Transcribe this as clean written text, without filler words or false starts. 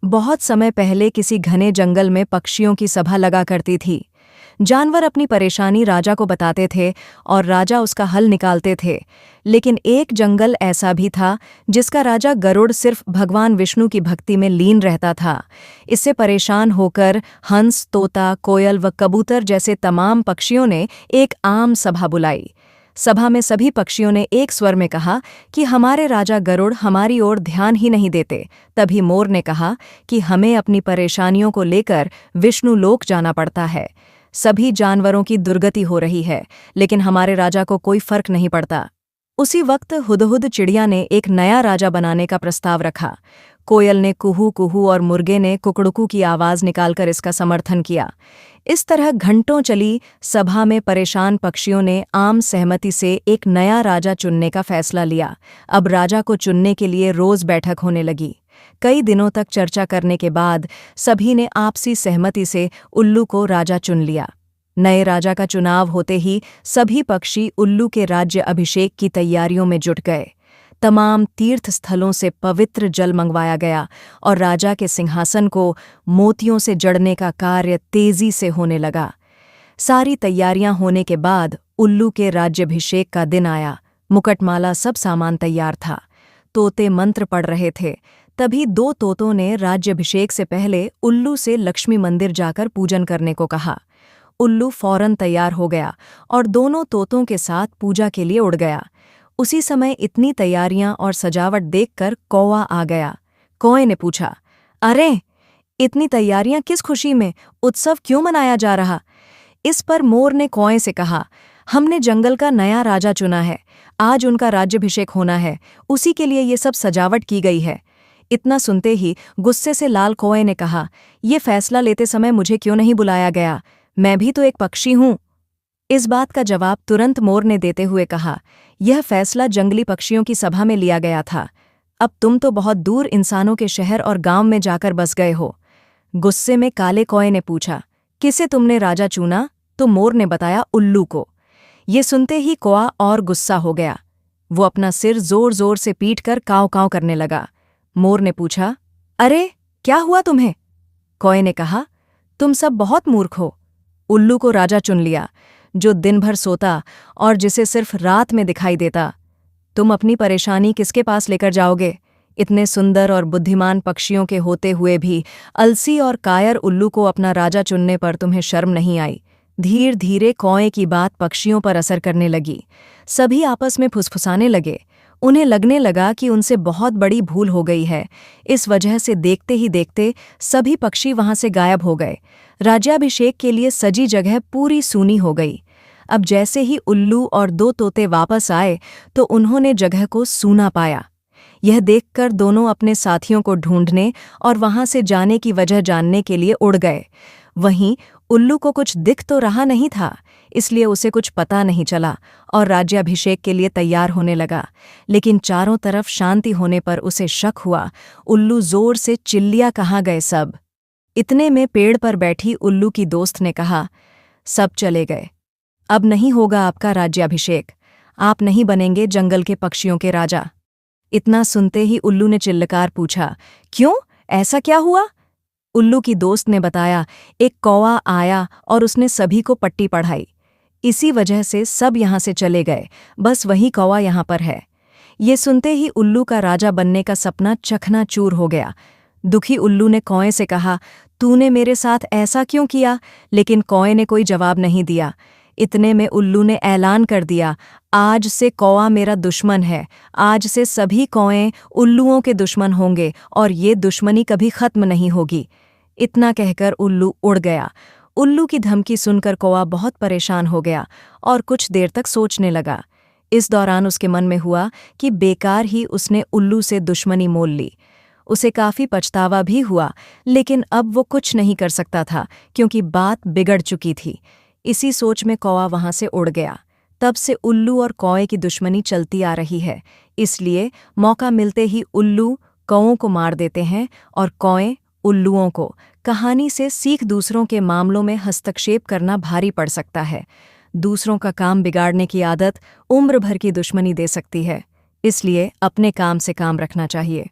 बहुत समय पहले किसी घने जंगल में पक्षियों की सभा लगा करती थी। जानवर अपनी परेशानी राजा को बताते थे और राजा उसका हल निकालते थे। लेकिन एक जंगल ऐसा भी था जिसका राजा गरुड़ सिर्फ भगवान विष्णु की भक्ति में लीन रहता था। इससे परेशान होकर हंस, तोता, कोयल व कबूतर जैसे तमाम पक्षियों ने एक आम सभा बुलाई। सभा में सभी पक्षियों ने एक स्वर में कहा कि हमारे राजा गरुड़ हमारी ओर ध्यान ही नहीं देते। तभी मोर ने कहा कि हमें अपनी परेशानियों को लेकर विष्णु लोक जाना पड़ता है। सभी जानवरों की दुर्गति हो रही है, लेकिन हमारे राजा को कोई फर्क नहीं पड़ता। उसी वक्त हुदहुद चिड़िया ने एक नया राजा बनाने का प्रस्ताव रखा। कोयल ने कुहू कुहू और मुर्गे ने कुकड़ुकू की आवाज निकालकर इसका समर्थन किया। इस तरह घंटों चली सभा में परेशान पक्षियों ने आम सहमति से एक नया राजा चुनने का फैसला लिया। अब राजा को चुनने के लिए रोज बैठक होने लगी। कई दिनों तक चर्चा करने के बाद सभी ने आपसी सहमति से उल्लू को राजा चुन लिया। नए राजा का चुनाव होते ही सभी पक्षी उल्लू के राज्य अभिषेक की तैयारियों में जुट गए। तमाम तीर्थ स्थलों से पवित्र जल मंगवाया गया और राजा के सिंहासन को मोतियों से जड़ने का कार्य तेजी से होने लगा। सारी तैयारियां होने के बाद उल्लू के राज्याभिषेक का दिन आया। मुकुटमाला सब सामान तैयार था। तोते मंत्र पढ़ रहे थे। तभी दो तोतों ने राज्याभिषेक से पहले उल्लू से लक्ष्मी मंदिर जाकर पूजन करने को कहा। उल्लू फौरन तैयार हो गया और दोनों तोतों के साथ पूजा के लिए उड़ गया। उसी समय इतनी तैयारियां और सजावट देखकर कौवा आ गया। कौए ने पूछा, अरे इतनी तैयारियां किस खुशी में, उत्सव क्यों मनाया जा रहा? इस पर मोर ने कौए से कहा, हमने जंगल का नया राजा चुना है। आज उनका राज्याभिषेक होना है, उसी के लिए ये सब सजावट की गई है। इतना सुनते ही गुस्से से लाल कौए ने कहा, ये फैसला लेते समय मुझे क्यों नहीं बुलाया गया? मैं भी तो एक पक्षी हूँ। इस बात का जवाब तुरंत मोर ने देते हुए कहा, यह फैसला जंगली पक्षियों की सभा में लिया गया था। अब तुम तो बहुत दूर इंसानों के शहर और गांव में जाकर बस गए हो। गुस्से में काले कौए ने पूछा, किसे तुमने राजा चुना? तो मोर ने बताया, उल्लू को। ये सुनते ही कौआ और गुस्सा हो गया। वो अपना सिर जोर जोर से पीटकर काव काव करने लगा। मोर ने पूछा, अरे क्या हुआ तुम्हें? कौए ने कहा, तुम सब बहुत मूर्ख हो। उल्लू को राजा चुन लिया, जो दिन भर सोता और जिसे सिर्फ रात में दिखाई देता। तुम अपनी परेशानी किसके पास लेकर जाओगे? इतने सुंदर और बुद्धिमान पक्षियों के होते हुए भी अलसी और कायर उल्लू को अपना राजा चुनने पर तुम्हें शर्म नहीं आई। धीरे धीरे कौए की बात पक्षियों पर असर करने लगी। सभी आपस में फुसफुसाने लगे। उन्हें लगने लगा कि उनसे बहुत बड़ी भूल हो गई है। इस वजह से देखते ही देखते सभी पक्षी वहां से गायब हो गए। राज्याभिषेक के लिए सजी जगह पूरी सूनी हो गई। अब जैसे ही उल्लू और दो तोते वापस आए तो उन्होंने जगह को सूना पाया। यह देखकर दोनों अपने साथियों को ढूंढने और वहां से जाने की वजह जानने के लिए उड़ गए। वहीं उल्लू को कुछ दिख तो रहा नहीं था, इसलिए उसे कुछ पता नहीं चला और राज्याभिषेक के लिए तैयार होने लगा। लेकिन चारों तरफ शांति होने पर उसे शक हुआ। उल्लू जोर से चिल्लिया, कहाँ गए सब? इतने में पेड़ पर बैठी उल्लू की दोस्त ने कहा, सब चले गए। अब नहीं होगा आपका राज्याभिषेक। आप नहीं बनेंगे जंगल के पक्षियों के राजा। इतना सुनते ही उल्लू ने चिल्लकार पूछा, क्यों, ऐसा क्या हुआ? उल्लू की दोस्त ने बताया, एक कौवा आया और उसने सभी को पट्टी पढ़ाई। इसी वजह से सब यहाँ से चले गए, बस वही कौवा यहाँ पर है। ये सुनते ही उल्लू का राजा बनने का सपना चकनाचूर हो गया। दुखी उल्लू ने कौए से कहा, तूने मेरे साथ ऐसा क्यों किया? लेकिन कौए ने कोई जवाब नहीं दिया। इतने में उल्लू ने ऐलान कर दिया, आज से कौवा मेरा दुश्मन है। आज से सभी कौए उल्लुओं के दुश्मन होंगे और ये दुश्मनी कभी खत्म नहीं होगी। इतना कहकर उल्लू उड़ गया। उल्लू की धमकी सुनकर कौवा बहुत परेशान हो गया और कुछ देर तक सोचने लगा। इस दौरान उसके मन में हुआ कि बेकार ही उसने उल्लू से दुश्मनी मोल ली। उसे काफी पछतावा भी हुआ, लेकिन अब वो कुछ नहीं कर सकता था क्योंकि बात बिगड़ चुकी थी। इसी सोच में कौवा वहां से उड़ गया। तब से उल्लू और कौए की दुश्मनी चलती आ रही है। इसलिए मौका मिलते ही उल्लू कौओं को मार देते हैं और कौए उल्लुओं को। कहानी से सीख, दूसरों के मामलों में हस्तक्षेप करना भारी पड़ सकता है। दूसरों का काम बिगाड़ने की आदत उम्र भर की दुश्मनी दे सकती है। इसलिए अपने काम से काम रखना चाहिए।